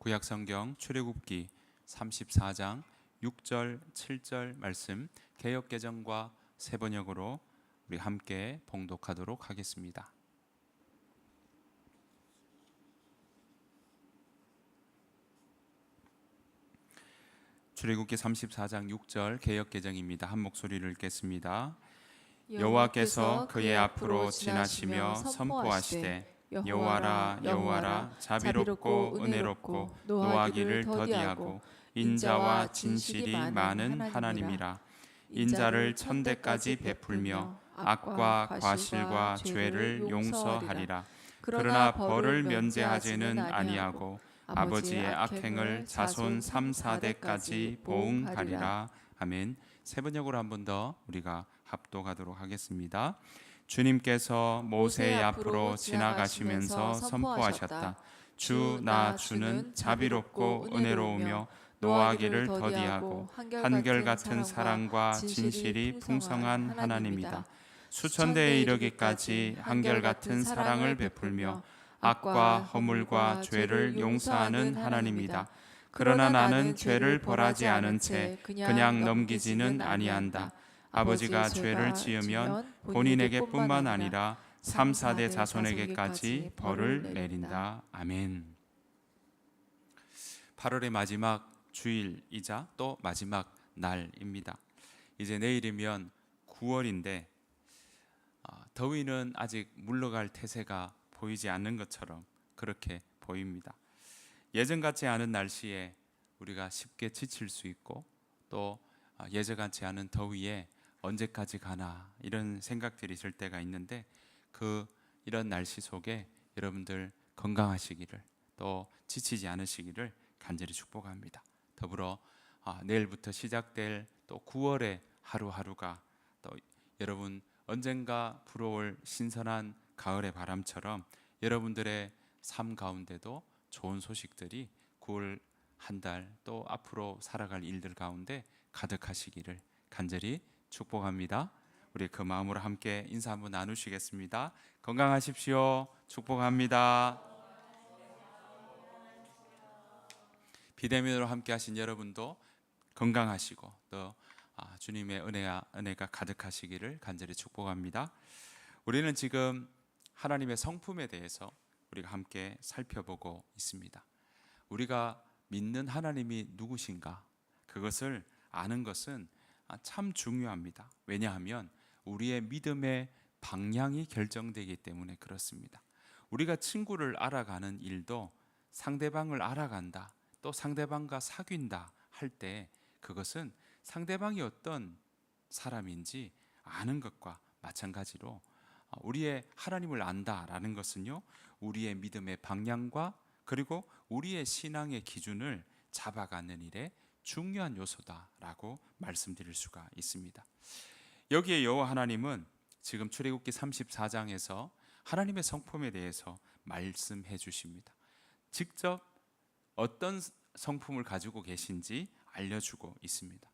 구약성경 출애굽기 34장 6절 7절 말씀 개역개정과 새번역으로 우리 함께 봉독하도록 하겠습니다. 출애굽기 34장 6절 개역개정입니다. 한 목소리를 읽겠습니다. 여호와께서 그의 앞으로 지나시며 선포하시되 여호와라 여호와라 자비롭고 은혜롭고 노하기를 더디하고 인자와 진실이 많은 하나님이라. 인자를 천대까지 베풀며 악과 과실과 죄를 용서하리라. 그러나 벌을 면제하지는 아니하고 아버지의 악행을 자손 3, 4대까지 보응하리라. 아멘. 세번역으로 한 번 더 우리가 합독하도록 하겠습니다. 주님께서 모세의 앞으로 지나가시면서 선포하셨다. 주 나 주는 자비롭고 은혜로우며 노하기를 더디하고 한결같은 사랑과 진실이 풍성한 하나님이다. 수천대에 이르기까지 한결같은 사랑을 베풀며 악과 허물과 죄를 용서하는 하나님이다. 그러나 나는 죄를 벌하지 않은 채 그냥 넘기지는 아니한다. 아버지가 죄를 지으면 본인에게 뿐만 아니라 3, 4대 자손에게까지 벌을 내린다. 아멘. 8월의 마지막 주일이자 또 마지막 날입니다. 이제 내일이면 9월인데 더위는 아직 물러갈 태세가 보이지 않는 것처럼 그렇게 보입니다. 예전 같지 않은 날씨에 우리가 쉽게 지칠 수 있고 또 예전 같지 않은 더위에 언제까지 가나 이런 생각들이 들 때가 있는데 이런 날씨 속에 여러분들 건강하시기를 또 지치지 않으시기를 간절히 축복합니다. 더불어 내일부터 시작될 또 9월의 하루하루가 또 여러분 언젠가 불어올 신선한 가을의 바람처럼 여러분들의 삶 가운데도 좋은 소식들이 9월 한 달 또 앞으로 살아갈 일들 가운데 가득하시기를 간절히 축복합니다. 우리 그 마음으로 함께 인사 한번 나누시겠습니다. 건강하십시오. 축복합니다. 비대면으로 함께 하신 여러분도 건강하시고 또 주님의 은혜가 가득하시기를 간절히 축복합니다. 우리는 지금 하나님의 성품에 대해서 우리가 함께 살펴보고 있습니다. 우리가 믿는 하나님이 누구신가? 그것을 아는 것은 참 중요합니다. 왜냐하면 우리의 믿음의 방향이 결정되기 때문에 그렇습니다. 우리가 친구를 알아가는 일도 상대방을 알아간다, 또 상대방과 사귄다 할 때 그것은 상대방이 어떤 사람인지 아는 것과 마찬가지로 우리의 하나님을 안다라는 것은요, 우리의 믿음의 방향과 그리고 우리의 신앙의 기준을 잡아가는 일에 중요한 요소다라고 말씀드릴 수가 있습니다. 여기에 여호와 하나님은 지금 출애굽기 34장에서 하나님의 성품에 대해서 말씀해 주십니다. 직접 어떤 성품을 가지고 계신지 알려주고 있습니다.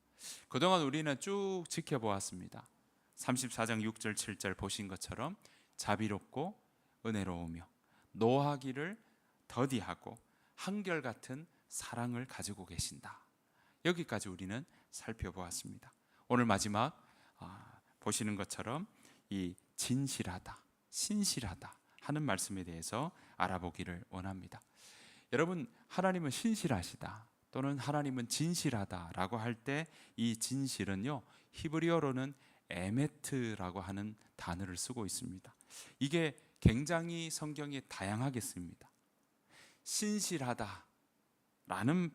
그동안 우리는 쭉 지켜보았습니다. 34장 6절 7절 보신 것처럼 자비롭고 은혜로우며 노하기를 더디하고 한결같은 사랑을 가지고 계신다. 여기까지 우리는 살펴보았습니다. 오늘 마지막 보시는 것처럼 이 진실하다, 신실하다 하는 말씀에 대해서 알아보기를 원합니다. 여러분, 하나님은 신실하시다 또는 하나님은 진실하다라고 할 때 이 진실은요, 히브리어로는 에메트라고 하는 단어를 쓰고 있습니다. 이게 굉장히 성경에 다양하게 씁니다. 신실하다라는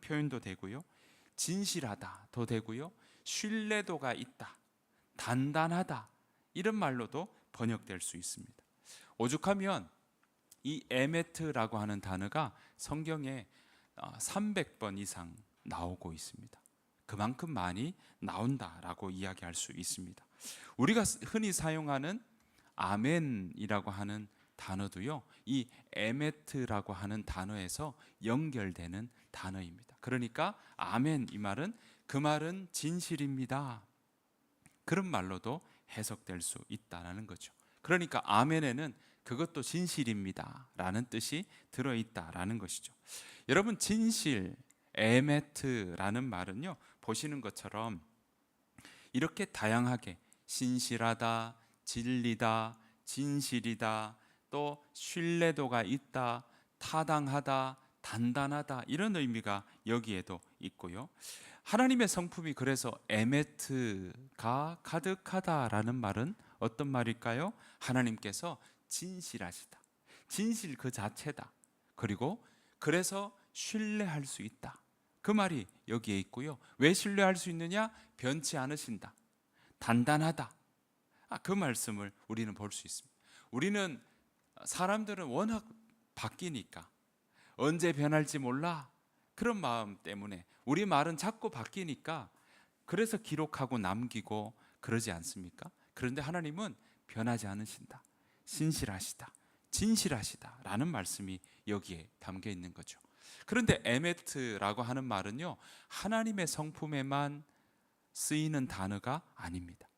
표현도 되고요, 진실하다도 되고요, 신뢰도가 있다, 단단하다 이런 말로도 번역될 수 있습니다. 오죽하면 이 에메트라고 하는 단어가 성경에 300번 이상 나오고 있습니다. 그만큼 많이 나온다라고 이야기할 수 있습니다. 우리가 흔히 사용하는 아멘이라고 하는 단어도요, 이 에메트라고 하는 단어에서 연결되는 단어입니다. 그러니까 아멘, 이 말은 그 말은 진실입니다, 그런 말로도 해석될 수 있다는 거죠. 그러니까 아멘에는 그것도 진실입니다 라는 뜻이 들어있다라는 것이죠. 여러분, 진실, 에메트라는 말은요, 보시는 것처럼 이렇게 다양하게 신실하다, 진리다, 진실이다, 또 신뢰도가 있다, 타당하다, 단단하다, 이런 의미가 여기에도 있고요. 하나님의 성품이 그래서 에메트가 가득하다라는 말은 어떤 말일까요? 하나님께서 진실하시다, 진실 그 자체다, 그리고 그래서 신뢰할 수 있다, 그 말이 여기에 있고요. 왜 신뢰할 수 있느냐? 변치 않으신다, 단단하다, 그 말씀을 우리는 볼 수 있습니다. 우리는 사람들은 워낙 바뀌니까 언제 변할지 몰라, 그런 마음 때문에 우리 말은 자꾸 바뀌니까 그래서 기록하고 남기고 그러지 않습니까? 그런데 하나님은 변하지 않으신다, 신실하시다, 진실하시다 라는 말씀이 여기에 담겨 있는 거죠. 그런데 에메트라고 하는 말은요, 하나님의 성품에만 쓰이는 단어가 아닙니다.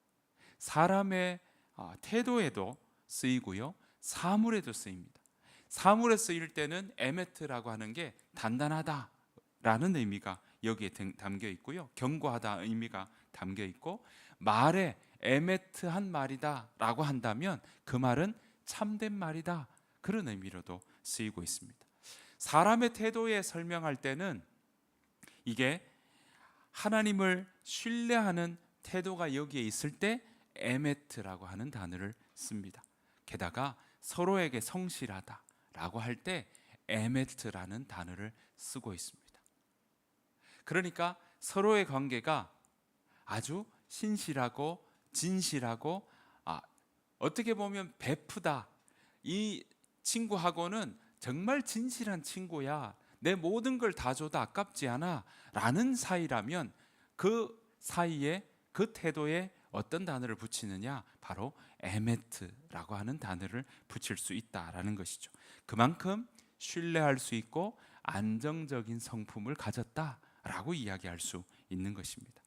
사람의 태도에도 쓰이고요, 사물에도 쓰입니다. 사물에 쓰일 때는 에메트라고 하는 게 단단하다라는 의미가 여기에 담겨 있고요, 견고하다 의미가 담겨 있고, 말에 에메트한 말이다라고 한다면 그 말은 참된 말이다, 그런 의미로도 쓰이고 있습니다. 사람의 태도에 설명할 때는 이게 하나님을 신뢰하는 태도가 여기에 있을 때 에메트라고 하는 단어를 씁니다. 게다가 서로에게 성실하다라고 할 때 에메트라는 단어를 쓰고 있습니다. 그러니까 서로의 관계가 아주 신실하고 진실하고, 어떻게 보면 베프다, 이 친구하고는 정말 진실한 친구야, 내 모든 걸 다 줘도 아깝지 않아 라는 사이라면 그 사이에, 그 태도에 어떤 단어를 붙이느냐? 바로 에메트라고 하는 단어를 붙일 수 있다라는 것이죠. 그만큼 신뢰할 수 있고 안정적인 성품을 가졌다라고 이야기할 수 있는 것입니다.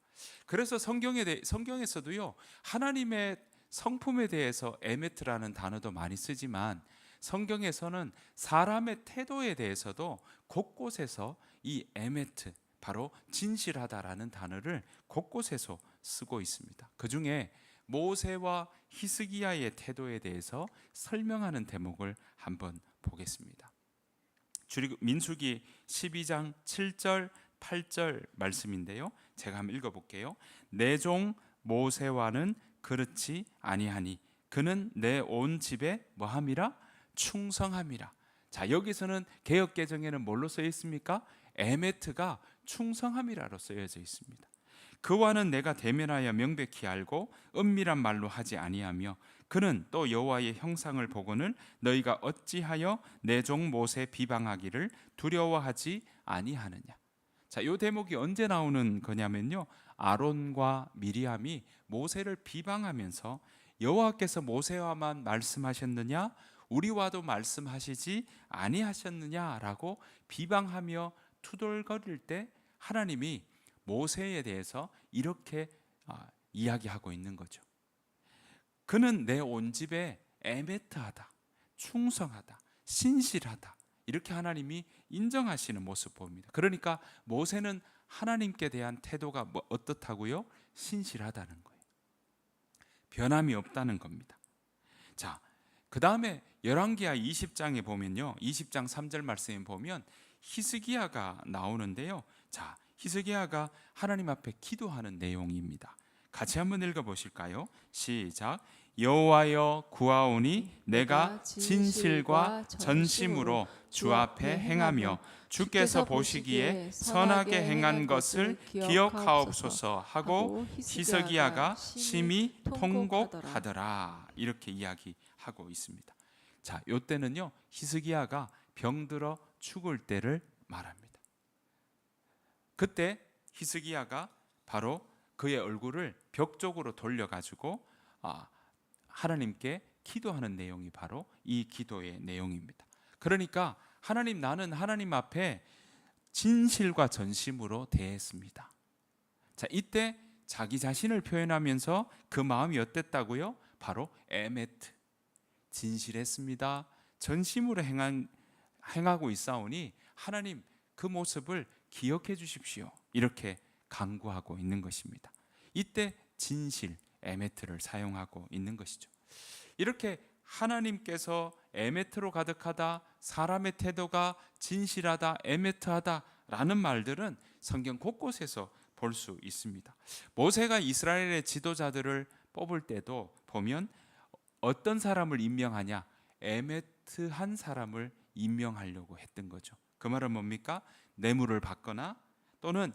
그래서 성경에서도요, 하나님의 성품에 대해서 에메트라는 단어도 많이 쓰지만 성경에서는 사람의 태도에 대해서도 곳곳에서 이 에메트, 바로 진실하다라는 단어를 곳곳에서 쓰고 있습니다. 그 중에 모세와 히스기야의 태도에 대해서 설명하는 대목을 한번 보겠습니다. 민수기 12장 7절 8절 말씀인데요, 제가 한번 읽어볼게요. 내 종 모세와는 그렇지 아니하니 그는 내 온 집에 뭐함이라? 충성함이라. 자, 여기서는 개역개정에는 뭘로 쓰여 있습니까? 에메트가 충성함이라로 쓰여져 있습니다. 그와는 내가 대면하여 명백히 알고 은밀한 말로 하지 아니하며 그는 또 여호와의 형상을 보고는 너희가 어찌하여 내 종 모세 비방하기를 두려워하지 아니하느냐. 자, 이 대목이 언제 나오는 거냐면요, 아론과 미리암이 모세를 비방하면서 여호와께서 모세와만 말씀하셨느냐, 우리와도 말씀하시지 아니하셨느냐라고 비방하며 투덜거릴 때 하나님이 모세에 대해서 이렇게 이야기하고 있는 거죠. 그는 내 온 집에 에메트하다, 충성하다, 신실하다, 이렇게 하나님이 인정하시는 모습 봅니다. 그러니까 모세는 하나님께 대한 태도가 어떻다고요? 신실하다는 거예요. 변함이 없다는 겁니다. 자, 그 다음에 열왕기하 20장에 보면요, 20장 3절 말씀에 보면 히스기야가 나오는데요. 자, 히스기야가 하나님 앞에 기도하는 내용입니다. 같이 한번 읽어보실까요? 시작. 여호와여 구하오니 내가 진실과 전심으로 주 앞에 행하며 주께서 보시기에 선하게 행한 것을 기억하옵소서 하고 히스기야가 심히 통곡하더라, 이렇게 이야기하고 있습니다. 자, 이때는요, 히스기야가 병들어 죽을 때를 말합니다. 그때 히스기야가 바로 그의 얼굴을 벽 쪽으로 돌려가지고 하나님께 기도하는 내용이 바로 이 기도의 내용입니다. 그러니까 하나님, 나는 하나님 앞에 진실과 전심으로 대했습니다. 자, 이때 자기 자신을 표현하면서 그 마음이 어땠다고요? 바로 에메트, 진실했습니다. 전심으로 행하고 있사오니 하나님 그 모습을 기억해 주십시오. 이렇게 간구하고 있는 것입니다. 이때 진실, 에메트를 사용하고 있는 것이죠. 이렇게 하나님께서 에메트로 가득하다, 사람의 태도가 진실하다, 에메트하다라는 말들은 성경 곳곳에서 볼 수 있습니다. 모세가 이스라엘의 지도자들을 뽑을 때도 보면 어떤 사람을 임명하냐? 에메트한 사람을 임명하려고 했던 거죠. 그 말은 뭡니까? 뇌물을 받거나 또는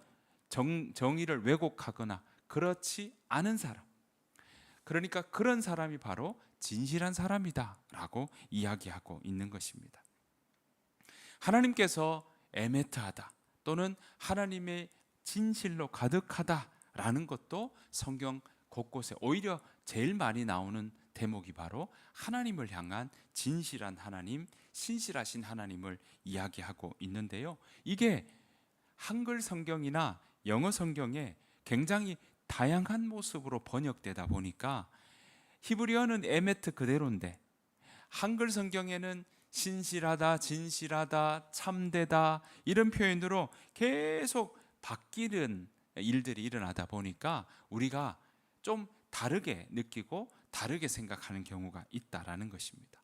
정의를 왜곡하거나 그렇지 않은 사람. 그러니까 그런 사람이 바로 진실한 사람이다라고 이야기하고 있는 것입니다. 하나님께서 에메트하다 또는 하나님의 진실로 가득하다라는 것도 성경 곳곳에 오히려 제일 많이 나오는 대목이 바로 하나님을 향한 진실한 하나님, 신실하신 하나님을 이야기하고 있는데요. 이게 한글 성경이나 영어 성경에 굉장히 다양한 모습으로 번역되다 보니까 히브리어는 에메트 그대로인데 한글 성경에는 신실하다, 진실하다, 참되다 이런 표현으로 계속 바뀌는 일들이 일어나다 보니까 우리가 좀 다르게 느끼고 다르게 생각하는 경우가 있다라는 것입니다.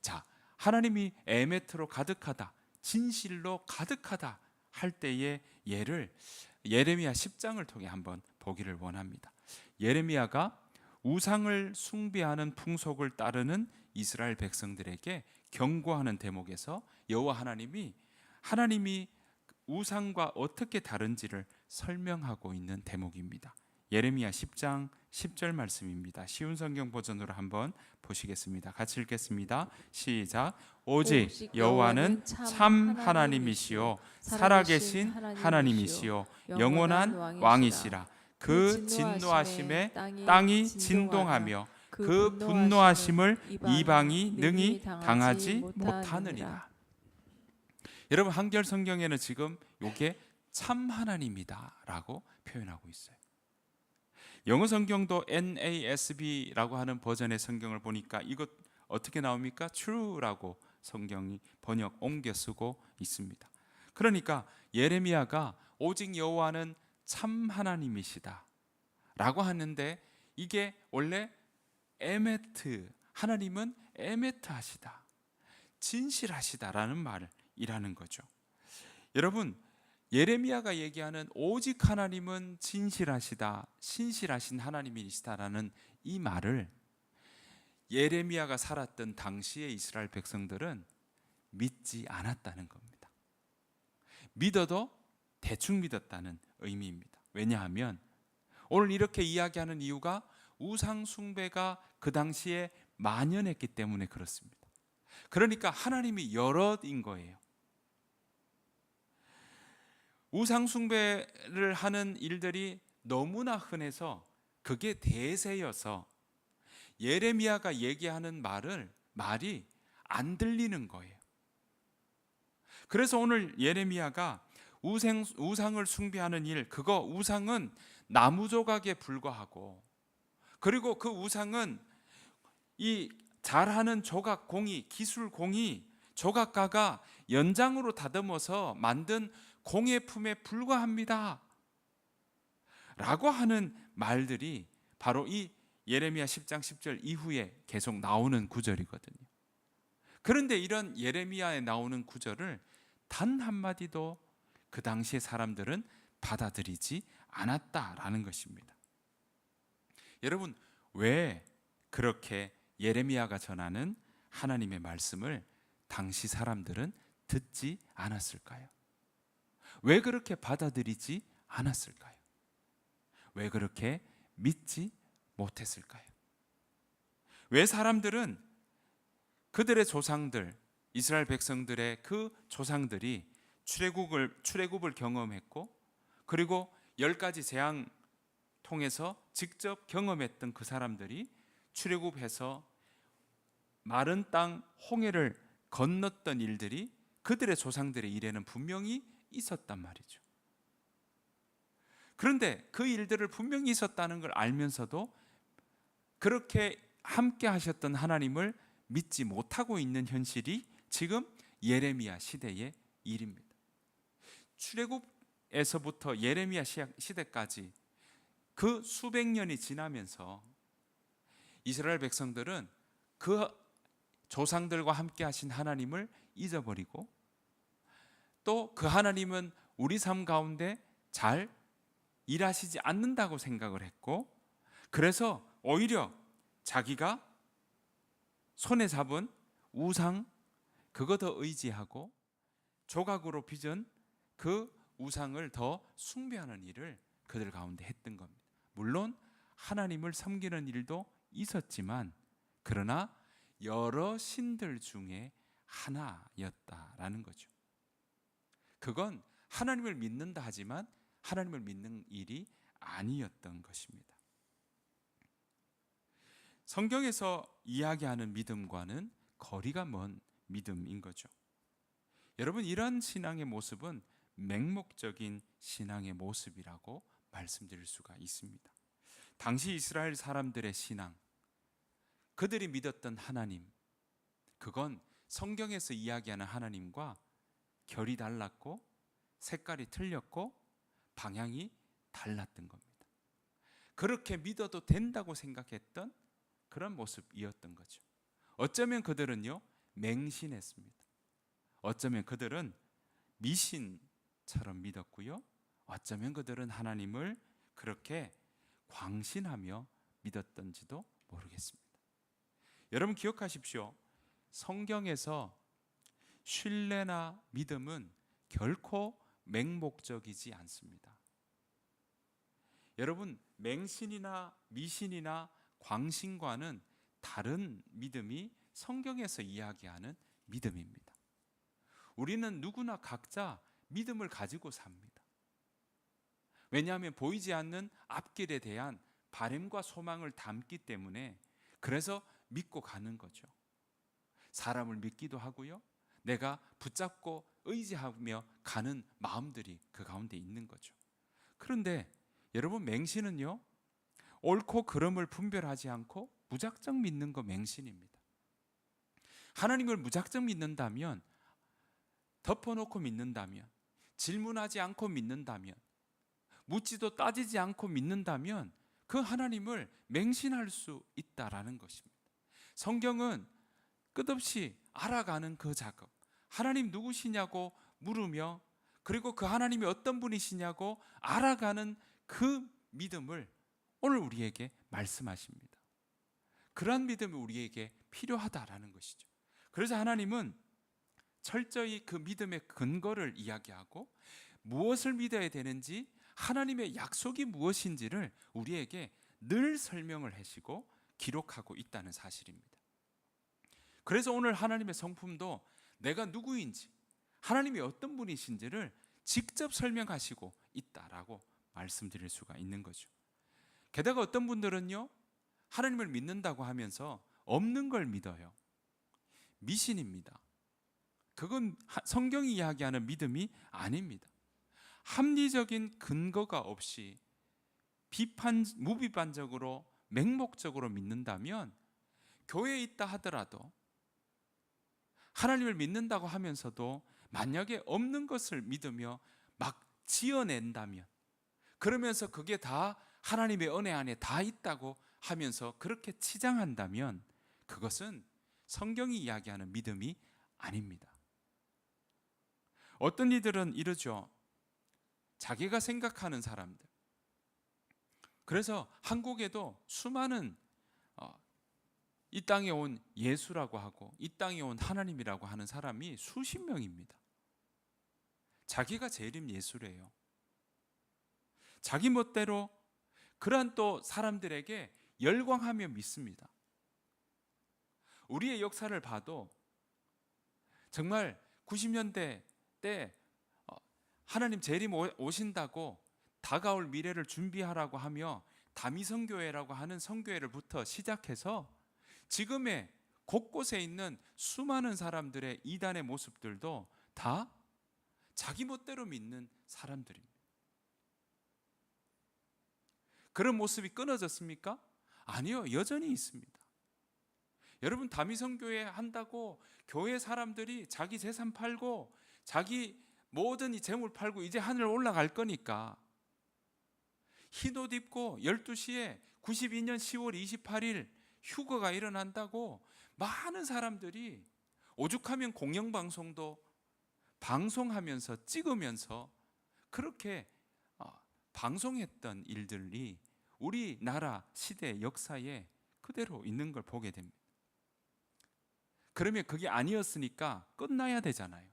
자, 하나님이 에메트로 가득하다, 진실로 가득하다 할 때의 예를 예레미야 10장을 통해 한번 보기를 원합니다. 예레미야가 우상을 숭배하는 풍속을 따르는 이스라엘 백성들에게 경고하는 대목에서 여호와 하나님이 우상과 어떻게 다른지를 설명하고 있는 대목입니다. 예레미야 10장 10절 말씀입니다. 쉬운 성경 버전으로 한번 보시겠습니다. 같이 읽겠습니다. 시작. 오직 여호와는 참 하나님이시요 살아계신 하나님이시요 영원한 왕이시라. 그 진노하심에 땅이 진동하며 그 분노하심을 이방이 능히 당하지 못하느니라. 여러분, 한글 성경에는 지금 이게 참 하나님이다라고 표현하고 있어요. 영어 성경도 NASB라고 하는 버전의 성경을 보니까 이것 어떻게 나옵니까? True라고 성경이 번역 옮겨 쓰고 있습니다. 그러니까 예레미야가 오직 여호와는 참 하나님이시다 라고 하는데 이게 원래 에메트, 하나님은 에메트하시다, 진실하시다라는 말이라는 거죠. 여러분, 예레미야가 얘기하는 오직 하나님은 진실하시다, 신실하신 하나님이시다라는 이 말을 예레미야가 살았던 당시의 이스라엘 백성들은 믿지 않았다는 겁니다. 믿어도 대충 믿었다는 의미입니다. 왜냐하면 오늘 이렇게 이야기하는 이유가 우상 숭배가 그 당시에 만연했기 때문에 그렇습니다. 그러니까 하나님이 여럿인 거예요. 우상 숭배를 하는 일들이 너무나 흔해서 그게 대세여서 예레미야가 얘기하는 말이 안 들리는 거예요. 그래서 오늘 예레미야가 우상을 숭배하는 일, 그거 우상은 나무 조각에 불과하고, 그리고 그 우상은 이 잘하는 조각공이, 기술공이, 조각가가 연장으로 다듬어서 만든 공예품에 불과합니다 라고 하는 말들이 바로 이 예레미야 10장 10절 이후에 계속 나오는 구절이거든요. 그런데 이런 예레미야에 나오는 구절을 단 한마디도 그 당시의 사람들은 받아들이지 않았다라는 것입니다. 여러분, 왜 그렇게 예레미야가 전하는 하나님의 말씀을 당시 사람들은 듣지 않았을까요? 왜 그렇게 받아들이지 않았을까요? 왜 그렇게 믿지 못했을까요? 왜 사람들은 그들의 조상들, 이스라엘 백성들의 그 조상들이 출애굽을 경험했고, 그리고 10가지 재앙 통해서 직접 경험했던 그 사람들이 출애굽해서 마른 땅 홍해를 건넜던 일들이 그들의 조상들의 일에는 분명히 있었단 말이죠. 그런데 그 일들을 분명히 있었다는 걸 알면서도 그렇게 함께 하셨던 하나님을 믿지 못하고 있는 현실이 지금 예레미야 시대의 일입니다. 출애굽에서부터 예레미야 시대까지 그 수백 년이 지나면서 이스라엘 백성들은 그 조상들과 함께 하신 하나님을 잊어버리고 또 그 하나님은 우리 삶 가운데 잘 일하시지 않는다고 생각을 했고, 그래서 오히려 자기가 손에 잡은 우상 그거 더 의지하고 조각으로 빚은 그 우상을 더 숭배하는 일을 그들 가운데 했던 겁니다. 물론 하나님을 섬기는 일도 있었지만 그러나 여러 신들 중에 하나였다라는 거죠. 그건 하나님을 믿는다 하지만 하나님을 믿는 일이 아니었던 것입니다. 성경에서 이야기하는 믿음과는 거리가 먼 믿음인 거죠. 여러분, 이런 신앙의 모습은 맹목적인 신앙의 모습이라고 말씀드릴 수가 있습니다. 당시 이스라엘 사람들의 신앙, 그들이 믿었던 하나님, 그건 성경에서 이야기하는 하나님과 결이 달랐고 색깔이 틀렸고 방향이 달랐던 겁니다. 그렇게 믿어도 된다고 생각했던 그런 모습이었던 거죠. 어쩌면 그들은요, 맹신했습니다. 어쩌면 그들은 미신처럼 믿었고요, 어쩌면 그들은 하나님을 그렇게 광신하며 믿었던지도 모르겠습니다. 여러분 기억하십시오. 성경에서 신뢰나 믿음은 결코 맹목적이지 않습니다. 여러분, 맹신이나 미신이나 광신과는 다른 믿음이 성경에서 이야기하는 믿음입니다. 우리는 누구나 각자 믿음을 가지고 삽니다. 왜냐하면 보이지 않는 앞길에 대한 바람과 소망을 담기 때문에 그래서 믿고 가는 거죠. 사람을 믿기도 하고요, 내가 붙잡고 의지하며 가는 마음들이 그 가운데 있는 거죠. 그런데 여러분, 맹신은요, 옳고 그름을 분별하지 않고 무작정 믿는 거 맹신입니다. 하나님을 무작정 믿는다면, 덮어놓고 믿는다면, 질문하지 않고 믿는다면, 묻지도 따지지 않고 믿는다면 그 하나님을 맹신할 수 있다라는 것입니다. 성경은 끝없이 알아가는 그 작업, 하나님 누구시냐고 물으며 그리고 그 하나님이 어떤 분이시냐고 알아가는 그 믿음을 오늘 우리에게 말씀하십니다. 그러한 믿음이 우리에게 필요하다라는 것이죠. 그래서 하나님은 철저히 그 믿음의 근거를 이야기하고 무엇을 믿어야 되는지, 하나님의 약속이 무엇인지를 우리에게 늘 설명을 하시고 기록하고 있다는 사실입니다. 그래서 오늘 하나님의 성품도 내가 누구인지, 하나님이 어떤 분이신지를 직접 설명하시고 있다라고 말씀드릴 수가 있는 거죠. 게다가 어떤 분들은요, 하나님을 믿는다고 하면서 없는 걸 믿어요. 미신입니다. 그건 성경이 이야기하는 믿음이 아닙니다. 합리적인 근거가 없이 무비판적으로 맹목적으로 믿는다면 교회에 있다 하더라도, 하나님을 믿는다고 하면서도 만약에 없는 것을 믿으며 막 지어낸다면, 그러면서 그게 다 하나님의 은혜 안에 다 있다고 하면서 그렇게 치장한다면 그것은 성경이 이야기하는 믿음이 아닙니다. 어떤 이들은 이러죠. 자기가 생각하는 사람들. 그래서 한국에도 수많은 이 땅에 온 예수라고 하고 이 땅에 온 하나님이라고 하는 사람이 수십 명입니다. 자기가 재림 예수래요. 자기 멋대로 그러한 또 사람들에게 열광하며 믿습니다. 우리의 역사를 봐도 정말 90년대 때 하나님 재림 오신다고 다가올 미래를 준비하라고 하며 다미성교회라고 하는 성교회를부터 시작해서 지금의 곳곳에 있는 수많은 사람들의 이단의 모습들도 다 자기 멋대로 믿는 사람들입니다. 그런 모습이 끊어졌습니까? 아니요, 여전히 있습니다. 여러분, 다미성교회 한다고 교회 사람들이 자기 재산 팔고 자기 모든 이 재물 팔고 이제 하늘 올라갈 거니까 흰 옷 입고 12시에 92년 10월 28일 휴거가 일어난다고 많은 사람들이 오죽하면 공영방송도 방송하면서 찍으면서 그렇게 방송했던 일들이 우리나라 시대 역사에 그대로 있는 걸 보게 됩니다. 그러면 그게 아니었으니까 끝나야 되잖아요.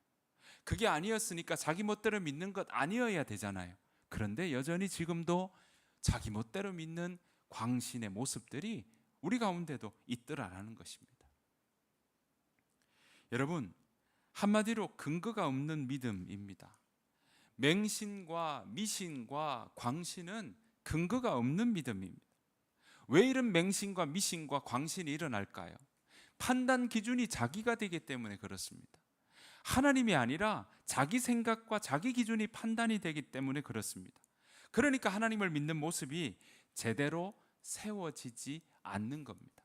그게 아니었으니까 자기 멋대로 믿는 것 아니어야 되잖아요. 그런데 여전히 지금도 자기 멋대로 믿는 광신의 모습들이 우리 가운데도 있더라라는 것입니다. 여러분, 한마디로 근거가 없는 믿음입니다. 맹신과 미신과 광신은 근거가 없는 믿음입니다. 왜 이런 맹신과 미신과 광신이 일어날까요? 판단 기준이 자기가 되기 때문에 그렇습니다. 하나님이 아니라 자기 생각과 자기 기준이 판단이 되기 때문에 그렇습니다. 그러니까 하나님을 믿는 모습이 제대로 세워지지 않는 겁니다.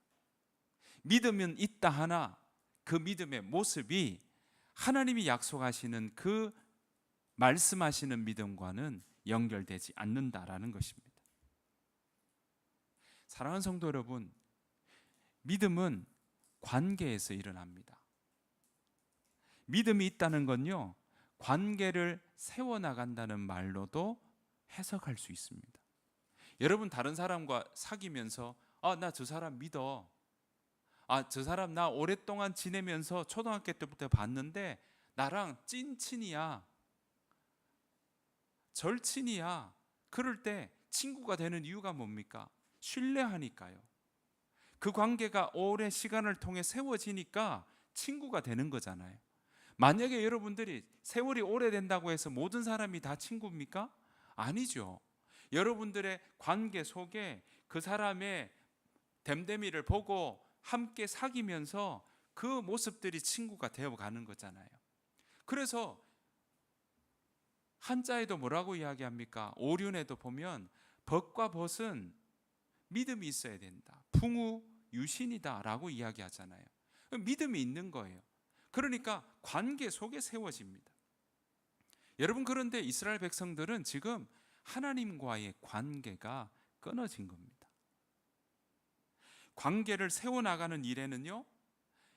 믿음은 있다 하나 그 믿음의 모습이 하나님이 약속하시는 그 말씀하시는 믿음과는 연결되지 않는다라는 것입니다. 사랑하는 성도 여러분, 믿음은 관계에서 일어납니다. 믿음이 있다는 건요, 관계를 세워나간다는 말로도 해석할 수 있습니다. 여러분, 다른 사람과 사귀면서 나 저 사람 믿어. 저 사람 나 오랫동안 지내면서 초등학교 때부터 봤는데 나랑 찐친이야. 절친이야. 그럴 때 친구가 되는 이유가 뭡니까? 신뢰하니까요. 그 관계가 오랜 시간을 통해 세워지니까 친구가 되는 거잖아요. 만약에 여러분들이 세월이 오래된다고 해서 모든 사람이 다 친구입니까? 아니죠. 여러분들의 관계 속에 그 사람의 됨됨이를 보고 함께 사귀면서 그 모습들이 친구가 되어가는 거잖아요. 그래서 한자에도 뭐라고 이야기합니까? 오륜에도 보면 벗과 벗은 믿음이 있어야 된다. 풍우유신이다 라고 이야기하잖아요. 믿음이 있는 거예요. 그러니까 관계 속에 세워집니다. 여러분, 그런데 이스라엘 백성들은 지금 하나님과의 관계가 끊어진 겁니다. 관계를 세워나가는 일에는요,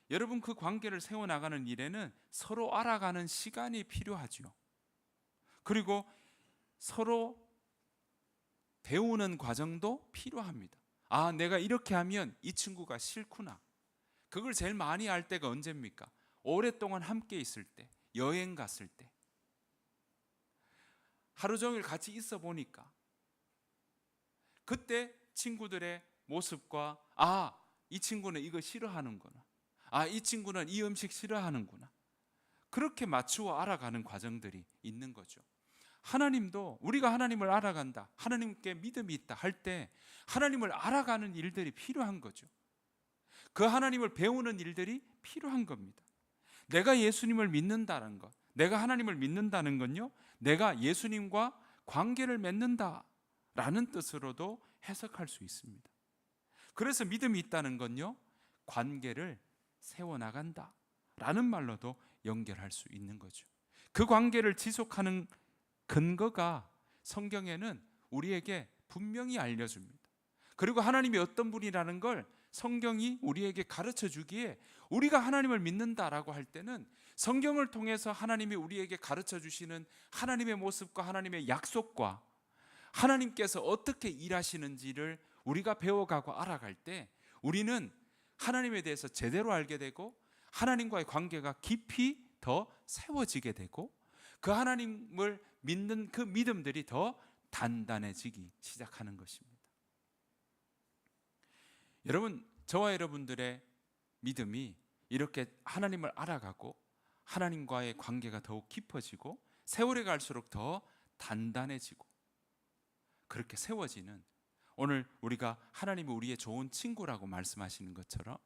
여러분, 그 관계를 세워나가는 일에는 서로 알아가는 시간이 필요하죠. 그리고 서로 배우는 과정도 필요합니다. 내가 이렇게 하면 이 친구가 싫구나. 그걸 제일 많이 알 때가 언제입니까? 오랫동안 함께 있을 때, 여행 갔을 때, 하루 종일 같이 있어 보니까 그때 친구들의 모습과 이 친구는 이거 싫어하는구나. 이 친구는 이 음식 싫어하는구나. 그렇게 맞추어 알아가는 과정들이 있는 거죠. 하나님도 우리가 하나님을 알아간다, 하나님께 믿음이 있다 할 때 하나님을 알아가는 일들이 필요한 거죠. 그 하나님을 배우는 일들이 필요한 겁니다. 내가 예수님을 믿는다는 것, 내가 하나님을 믿는다는 건요, 내가 예수님과 관계를 맺는다라는 뜻으로도 해석할 수 있습니다. 그래서 믿음이 있다는 건요, 관계를 세워나간다라는 말로도 연결할 수 있는 거죠. 그 관계를 지속하는 근거가 성경에는 우리에게 분명히 알려줍니다. 그리고 하나님이 어떤 분이라는 걸 성경이 우리에게 가르쳐 주기에 우리가 하나님을 믿는다라고 할 때는 성경을 통해서 하나님이 우리에게 가르쳐 주시는 하나님의 모습과 하나님의 약속과 하나님께서 어떻게 일하시는지를 우리가 배워가고 알아갈 때 우리는 하나님에 대해서 제대로 알게 되고 하나님과의 관계가 깊이 더 세워지게 되고 그 하나님을 믿는 그 믿음들이 더 단단해지기 시작하는 것입니다. 여러분, 저와 여러분들의 믿음이 이렇게 하나님을 알아가고 하나님과의 관계가 더욱 깊어지고 세월이 갈수록 더 단단해지고 그렇게 세워지는, 오늘 우리가 하나님이 우리의 좋은 친구라고 말씀하시는 것처럼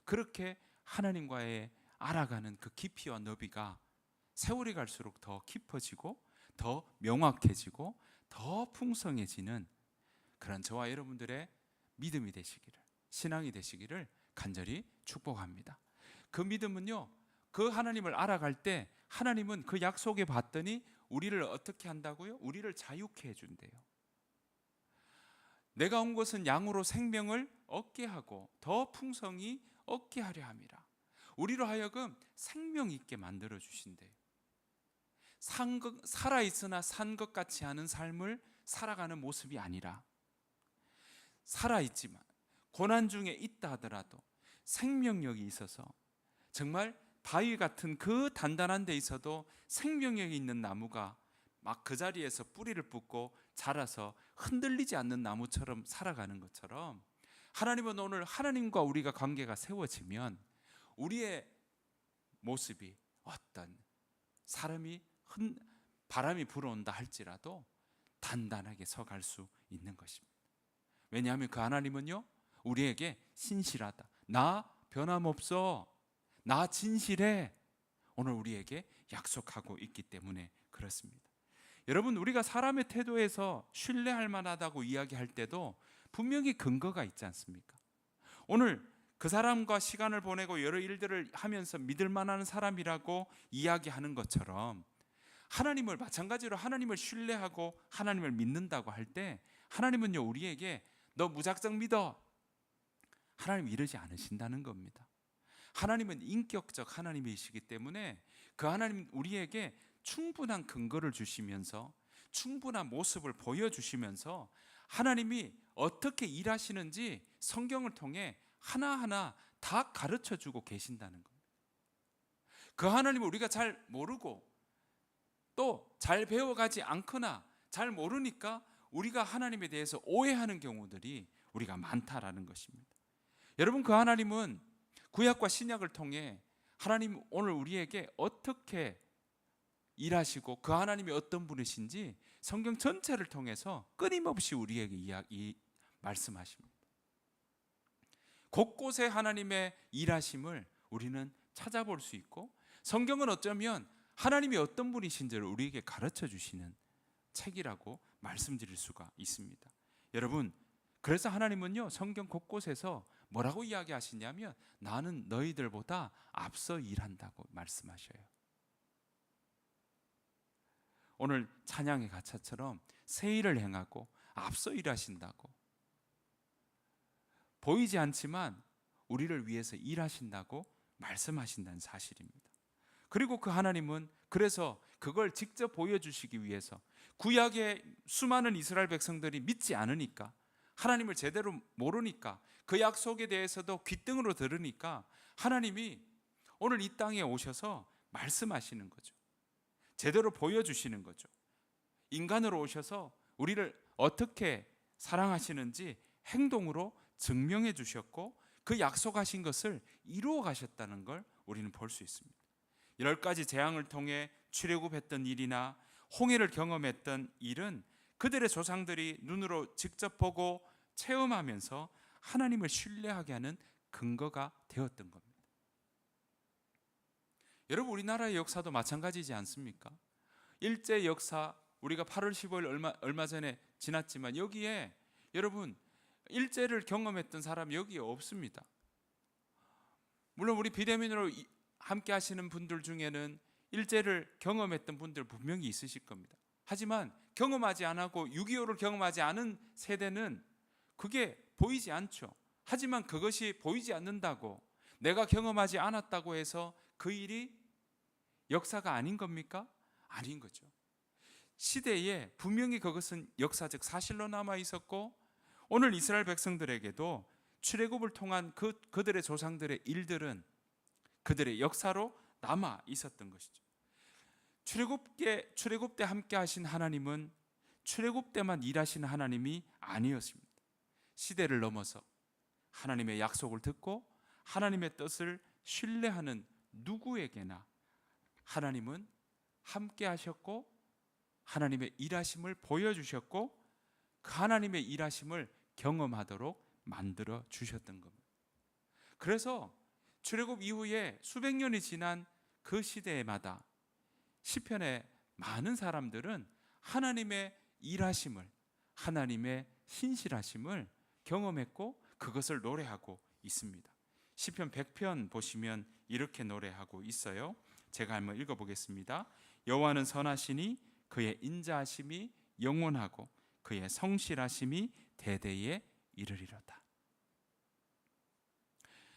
그렇게 하나님과의 알아가는 그 깊이와 너비가 세월이 갈수록 더 깊어지고 더 명확해지고 더 풍성해지는 그런 저와 여러분들의 믿음이 되시기를, 신앙이 되시기를 간절히 축복합니다. 그 믿음은요, 그 하나님을 알아갈 때 하나님은 그 약속에 봤더니 우리를 어떻게 한다고요? 우리를 자유케 해준대요. 내가 온 것은 양으로 생명을 얻게 하고 더 풍성히 얻게 하려 함이라. 우리로 하여금 생명 있게 만들어 주신대요. 살아있으나 산 것 같지 않은 삶을 살아가는 모습이 아니라, 살아있지만 고난 중에 있다 하더라도 생명력이 있어서, 정말 바위 같은 그 단단한 데 있어도 생명력이 있는 나무가 막 그 자리에서 뿌리를 붓고 자라서 흔들리지 않는 나무처럼 살아가는 것처럼, 하나님은 오늘 하나님과 우리가 관계가 세워지면 우리의 모습이 어떤 사람이 바람이 불어온다 할지라도 단단하게 서갈 수 있는 것입니다. 왜냐하면 그 하나님은요, 우리에게 신실하다, 나 변함없어, 나 진실해, 오늘 우리에게 약속하고 있기 때문에 그렇습니다. 여러분, 우리가 사람의 태도에서 신뢰할 만하다고 이야기할 때도 분명히 근거가 있지 않습니까? 오늘 그 사람과 시간을 보내고 여러 일들을 하면서 믿을 만한 사람이라고 이야기하는 것처럼, 하나님을 마찬가지로 하나님을 신뢰하고 하나님을 믿는다고 할 때 하나님은요, 우리에게 너 무작정 믿어, 하나님 이러지 않으신다는 겁니다. 하나님은 인격적 하나님이시기 때문에 그 하나님 우리에게 충분한 근거를 주시면서 충분한 모습을 보여주시면서 하나님이 어떻게 일하시는지 성경을 통해 하나하나 다 가르쳐주고 계신다는 겁니다. 그 하나님을 우리가 잘 모르고 또 잘 배워가지 않거나 잘 모르니까 우리가 하나님에 대해서 오해하는 경우들이 우리가 많다라는 것입니다. 여러분, 그 하나님은 구약과 신약을 통해 하나님 오늘 우리에게 어떻게 일하시고 그 하나님이 어떤 분이신지 성경 전체를 통해서 끊임없이 우리에게 말씀하십니다. 곳곳에 하나님의 일하심을 우리는 찾아볼 수 있고, 성경은 어쩌면 하나님이 어떤 분이신지를 우리에게 가르쳐 주시는 책이라고 말씀드릴 수가 있습니다. 여러분, 그래서 하나님은요, 성경 곳곳에서 뭐라고 이야기하시냐면 나는 너희들보다 앞서 일한다고 말씀하셔요. 오늘 찬양의 가차처럼 새 일을 행하고 앞서 일하신다고, 보이지 않지만 우리를 위해서 일하신다고 말씀하신다는 사실입니다. 그리고 그 하나님은 그래서 그걸 직접 보여주시기 위해서 구약의 수많은 이스라엘 백성들이 믿지 않으니까, 하나님을 제대로 모르니까, 그 약속에 대해서도 귓등으로 들으니까 하나님이 오늘 이 땅에 오셔서 말씀하시는 거죠. 제대로 보여주시는 거죠. 인간으로 오셔서 우리를 어떻게 사랑하시는지 행동으로 증명해 주셨고 그 약속하신 것을 이루어 가셨다는 걸 우리는 볼 수 있습니다. 10가지 재앙을 통해 출애굽했던 일이나 홍해를 경험했던 일은 그들의 조상들이 눈으로 직접 보고 체험하면서 하나님을 신뢰하게 하는 근거가 되었던 겁니다. 여러분, 우리나라의 역사도 마찬가지지 않습니까? 일제 역사, 우리가 8월 15일 얼마 전에 지났지만 여기에 여러분 일제를 경험했던 사람이 여기에 없습니다. 물론 우리 비대면으로 함께 하시는 분들 중에는 일제를 경험했던 분들 분명히 있으실 겁니다. 하지만 경험하지 않고 6.25를 경험하지 않은 세대는 그게 보이지 않죠. 하지만 그것이 보이지 않는다고, 내가 경험하지 않았다고 해서 그 일이 역사가 아닌 겁니까? 아닌 거죠. 시대에 분명히 그것은 역사적 사실로 남아 있었고, 오늘 이스라엘 백성들에게도 출애굽을 통한 그들의 조상들의 일들은 그들의 역사로 남아 있었던 것이죠. 출애굽 때 함께 하신 하나님은 출애굽 때만 일하시는 하나님이 아니었습니다. 시대를 넘어서 하나님의 약속을 듣고 하나님의 뜻을 신뢰하는 누구에게나 하나님은 함께 하셨고 하나님의 일하심을 보여주셨고 그 하나님의 일하심을 경험하도록 만들어 주셨던 겁니다. 그래서 출애굽 이후에 수백 년이 지난 그 시대마다 시편의 많은 사람들은 하나님의 일하심을, 하나님의 신실하심을 경험했고 그것을 노래하고 있습니다. 시편 100편 보시면 이렇게 노래하고 있어요. 제가 한번 읽어보겠습니다. 여호와는 선하시니 그의 인자하심이 영원하고 그의 성실하심이 대대에 이르리로다.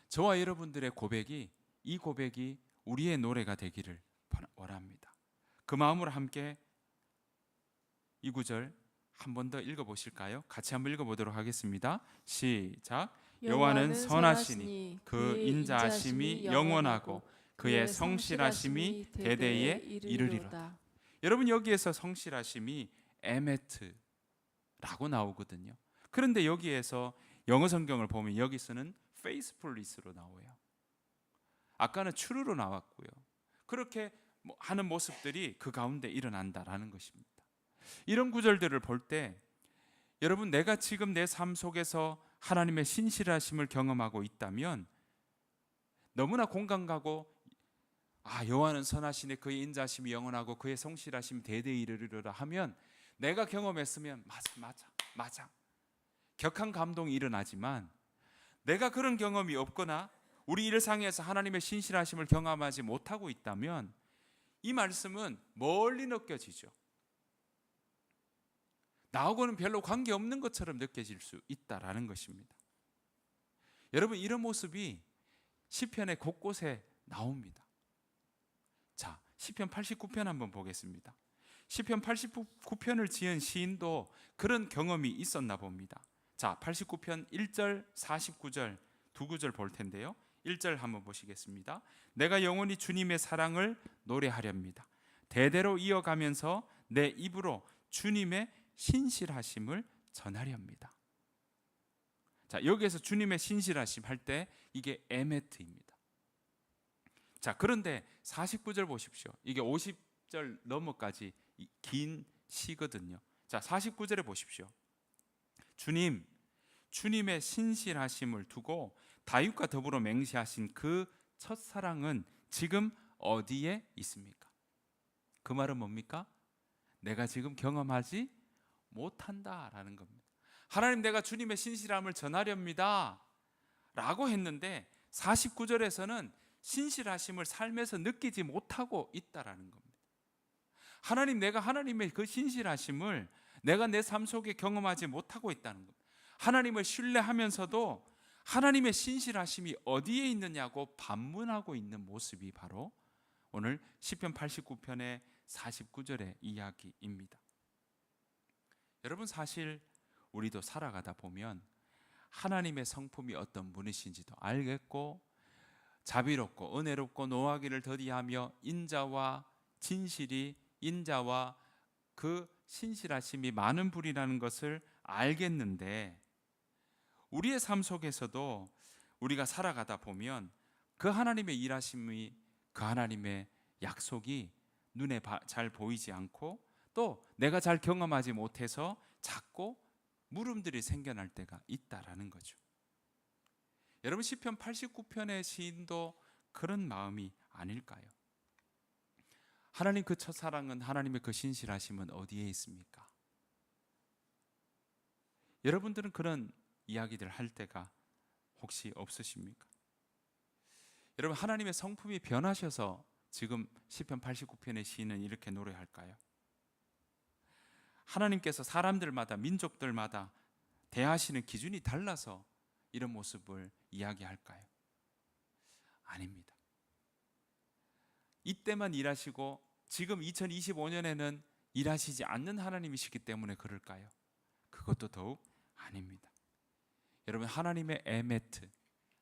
저와 여러분들의 고백이, 이 고백이 우리의 노래가 되기를 원합니다. 그 마음으로 함께 이 구절 한 번 더 읽어보실까요? 같이 한번 읽어보도록 하겠습니다. 시작. 여호와는 선하시니 그 인자하심이 영원하고 그의 성실하심이 대대에 이르리로다. 여러분, 여기에서 성실하심이 에메트라고 나오거든요. 그런데 여기에서 영어 성경을 보면 여기서는 faithfulness로 나와요. 아까는 true로 나왔고요. 그렇게 하는 모습들이 그 가운데 일어난다라는 것입니다. 이런 구절들을 볼 때 여러분, 내가 지금 내 삶 속에서 하나님의 신실하심을 경험하고 있다면 너무나 공감 가고, 여호와는 선하시네 그의 인자하심이 영원하고 그의 성실하심이 대대에 이르리로다 하면, 내가 경험했으면 맞아 격한 감동이 일어나지만, 내가 그런 경험이 없거나 우리 일상에서 하나님의 신실하심을 경험하지 못하고 있다면 이 말씀은 멀리 느껴지죠. 나하고는 별로 관계없는 것처럼 느껴질 수 있다라는 것입니다. 여러분, 이런 모습이 시편의 곳곳에 나옵니다. 자, 시편 89편 한번 보겠습니다. 시편 89편을 지은 시인도 그런 경험이 있었나 봅니다. 자, 89편 1절 49절 두 구절 볼 텐데요. 1절 한번 보시겠습니다. 내가 영원히 주님의 사랑을 노래하렵니다. 대대로 이어가면서 내 입으로 주님의 신실하심을 전하렵니다. 자, 여기에서 주님의 신실하심 할 때 이게 에메트입니다. 자, 그런데 49절 보십시오. 이게 50절 넘어까지 긴 시거든요. 자, 49절에 보십시오. 주님의 신실하심을 두고 다윗과 더불어 맹세하신 그 첫사랑은 지금 어디에 있습니까? 그 말은 뭡니까? 내가 지금 경험하지 못한다라는 겁니다. 하나님, 내가 주님의 신실함을 전하렵니다 라고 했는데 49절에서는 신실하심을 삶에서 느끼지 못하고 있다라는 겁니다. 하나님, 내가 하나님의 그 신실하심을 내가 내 삶 속에 경험하지 못하고 있다는 겁니다. 하나님을 신뢰하면서도 하나님의 신실하심이 어디에 있느냐고 반문하고 있는 모습이 바로 오늘 시편 89편의 49절의 이야기입니다. 여러분, 사실 우리도 살아가다 보면 하나님의 성품이 어떤 분이신지도 알겠고, 자비롭고 은혜롭고 노하기를 더디하며 인자와 그 신실하심이 많은 분이라는 것을 알겠는데, 우리의 삶 속에서도 우리가 살아가다 보면 그 하나님의 일하심이, 그 하나님의 약속이 눈에 잘 보이지 않고, 또 내가 잘 경험하지 못해서 자꾸 물음들이 생겨날 때가 있다라는 거죠. 여러분, 시편 89편의 시인도 그런 마음이 아닐까요? 하나님 그 첫사랑은, 하나님의 그 신실하심은 어디에 있습니까? 여러분들은 그런 이야기들 할 때가 혹시 없으십니까? 여러분, 하나님의 성품이 변하셔서 지금 시편 89편의 시인은 이렇게 노래할까요? 하나님께서 사람들마다, 민족들마다 대하시는 기준이 달라서 이런 모습을 이야기할까요? 아닙니다. 이때만 일하시고 지금 2025년에는 일하시지 않는 하나님이시기 때문에 그럴까요? 그것도 더욱 아닙니다. 여러분, 하나님의 에메트,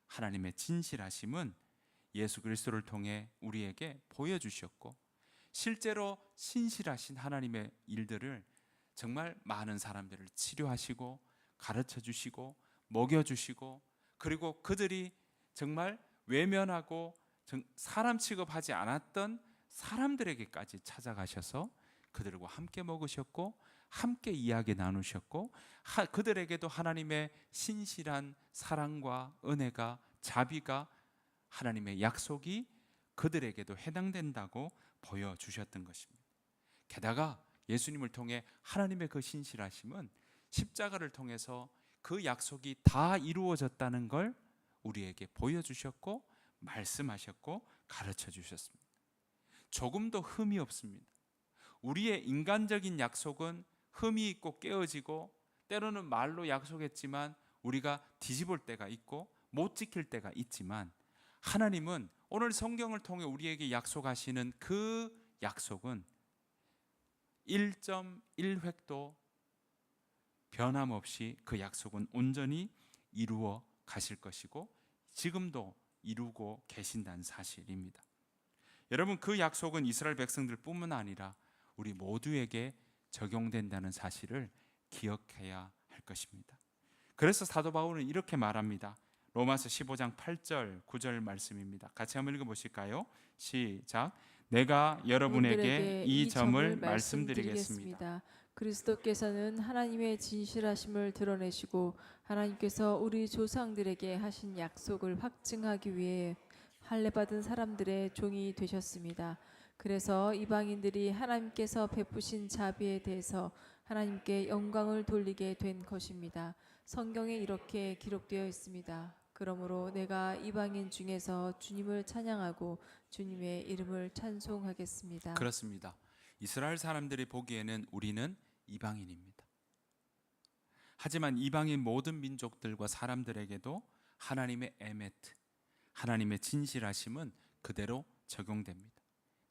하나님의 진실하심은 예수 그리스도를 통해 우리에게 보여주셨고, 실제로 신실하신 하나님의 일들을 정말 많은 사람들을 치료하시고 가르쳐 주시고 먹여 주시고, 그리고 그들이 정말 외면하고 사람 취급하지 않았던 사람들에게까지 찾아가셔서 그들과 함께 먹으셨고 함께 이야기 나누셨고, 그들에게도 하나님의 신실한 사랑과 은혜가, 자비가, 하나님의 약속이 그들에게도 해당된다고 보여주셨던 것입니다. 게다가 예수님을 통해 하나님의 그 신실하심은 십자가를 통해서 그 약속이 다 이루어졌다는 걸 우리에게 보여주셨고 말씀하셨고 가르쳐 주셨습니다. 조금도 흠이 없습니다. 우리의 인간적인 약속은 흠이 있고 깨어지고 때로는 말로 약속했지만 우리가 뒤집을 때가 있고 못 지킬 때가 있지만, 하나님은 오늘 성경을 통해 우리에게 약속하시는 그 약속은 1.1획도 변함없이 그 약속은 온전히 이루어 가실 것이고 지금도 이루고 계신다는 사실입니다. 여러분, 그 약속은 이스라엘 백성들뿐만 아니라 우리 모두에게 적용된다는 사실을 기억해야 할 것입니다. 그래서 사도 바울은 이렇게 말합니다. 로마서 15장 8절 9절 말씀입니다. 같이 한번 읽어보실까요? 시작. 내가 여러분에게 이 점을 말씀드리겠습니다. 그리스도께서는 하나님의 진실하심을 드러내시고 하나님께서 우리 조상들에게 하신 약속을 확증하기 위해 할례받은 사람들의 종이 되셨습니다. 그래서 이방인들이 하나님께서 베푸신 자비에 대해서 하나님께 영광을 돌리게 된 것입니다. 성경에 이렇게 기록되어 있습니다. 그러므로 내가 이방인 중에서 주님을 찬양하고 주님의 이름을 찬송하겠습니다. 그렇습니다. 이스라엘 사람들이 보기에는 우리는 이방인입니다. 하지만 이방인 모든 민족들과 사람들에게도 하나님의 에메트, 하나님의 진실하심은 그대로 적용됩니다.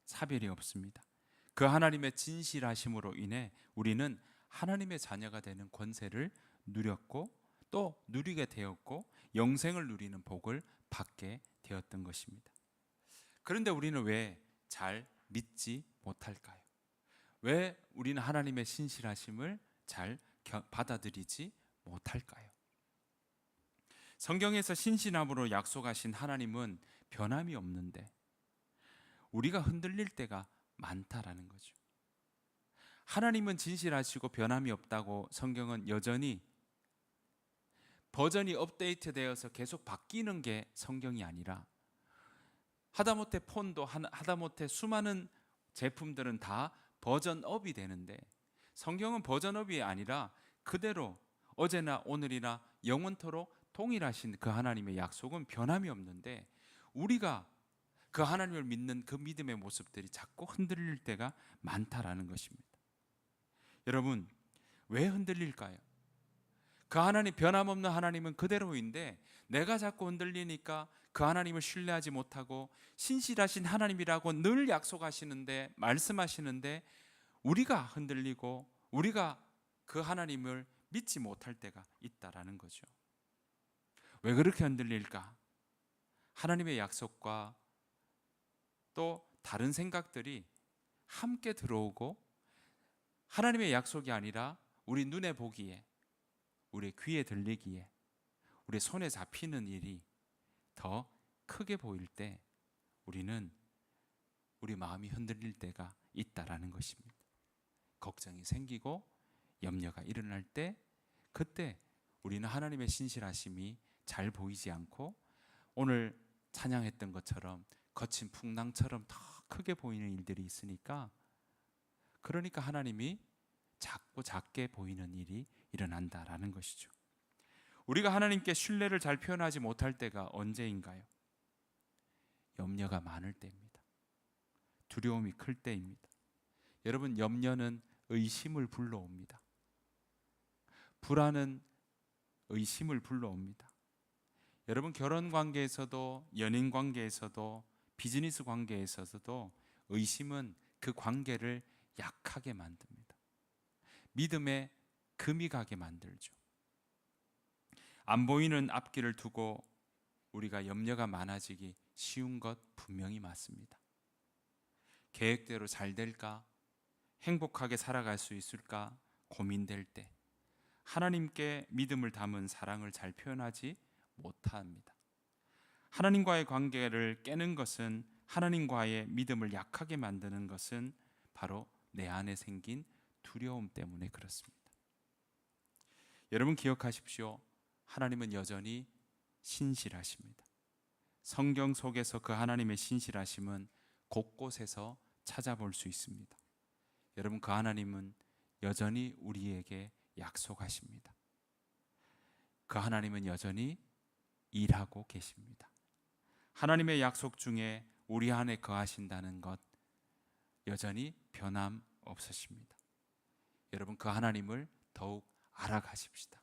차별이 없습니다. 그 하나님의 진실하심으로 인해 우리는 하나님의 자녀가 되는 권세를 누렸고 또 누리게 되었고 영생을 누리는 복을 받게 되었던 것입니다. 그런데 우리는 왜 잘 믿지 못할까요? 왜 우리는 하나님의 신실하심을 잘 받아들이지 못할까요? 성경에서 신실함으로 약속하신 하나님은 변함이 없는데 우리가 흔들릴 때가 많다라는 거죠. 하나님은 진실하시고 변함이 없다고 성경은 여전히 버전이 업데이트되어서 계속 바뀌는 게 성경이 아니라, 하다못해 폰도 하다못해 수많은 제품들은 다 버전업이 되는데 성경은 버전업이 아니라 그대로 어제나 오늘이나 영원토록 동일하신 그 하나님의 약속은 변함이 없는데 우리가 그 하나님을 믿는 그 믿음의 모습들이 자꾸 흔들릴 때가 많다라는 것입니다. 여러분, 왜 흔들릴까요? 그 하나님, 변함없는 하나님은 그대로인데 내가 자꾸 흔들리니까 그 하나님을 신뢰하지 못하고 신실하신 하나님이라고 늘 약속하시는데 말씀하시는데 우리가 흔들리고 우리가 그 하나님을 믿지 못할 때가 있다라는 거죠. 왜 그렇게 흔들릴까? 하나님의 약속과 또 다른 생각들이 함께 들어오고 하나님의 약속이 아니라 우리 눈에 보기에, 우리 귀에 들리기에, 우리 손에 잡히는 일이 더 크게 보일 때 우리는 우리 마음이 흔들릴 때가 있다라는 것입니다. 걱정이 생기고 염려가 일어날 때, 그때 우리는 하나님의 신실하심이 잘 보이지 않고 오늘 찬양했던 것처럼 거친 풍랑처럼 더 크게 보이는 일들이 있으니까, 그러니까 하나님이 작고 작게 보이는 일이 일어난다라는 것이죠. 우리가 하나님께 신뢰를 잘 표현하지 못할 때가 언제인가요? 염려가 많을 때입니다. 두려움이 클 때입니다. 여러분, 염려는 의심을 불러옵니다. 불안은 의심을 불러옵니다. 여러분, 결혼 관계에서도 연인 관계에서도 비즈니스 관계에서도 의심은 그 관계를 약하게 만듭니다. 믿음에 금이 가게 만들죠. 안 보이는 앞길을 두고 우리가 염려가 많아지기 쉬운 것 분명히 맞습니다. 계획대로 잘 될까? 행복하게 살아갈 수 있을까? 고민될 때 하나님께 믿음을 담은 사랑을 잘 표현하지 못합니다. 하나님과의 관계를 깨는 것은, 하나님과의 믿음을 약하게 만드는 것은 바로 내 안에 생긴 두려움 때문에 그렇습니다. 여러분, 기억하십시오. 하나님은 여전히 신실하십니다. 성경 속에서 그 하나님의 신실하심은 곳곳에서 찾아볼 수 있습니다. 여러분, 그 하나님은 여전히 우리에게 약속하십니다. 그 하나님은 여전히 일하고 계십니다. 하나님의 약속 중에 우리 안에 거하신다는 것 여전히 변함없으십니다. 여러분, 그 하나님을 더욱 알아가십시다.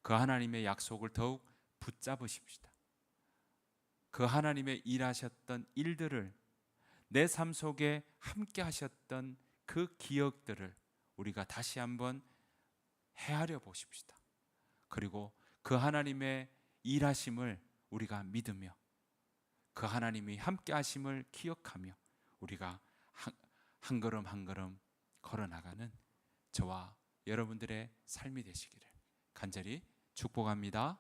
그 하나님의 약속을 더욱 붙잡으십시다. 그 하나님의 일하셨던 일들을, 내 삶 속에 함께 하셨던 그 기억들을 우리가 다시 한번 헤아려 보십시다. 그리고 그 하나님의 일하심을 우리가 믿으며 그 하나님이 함께 하심을 기억하며 우리가 한 걸음 한 걸음 걸어나가는 저와 여러분들의 삶이 되시기를 간절히 축복합니다.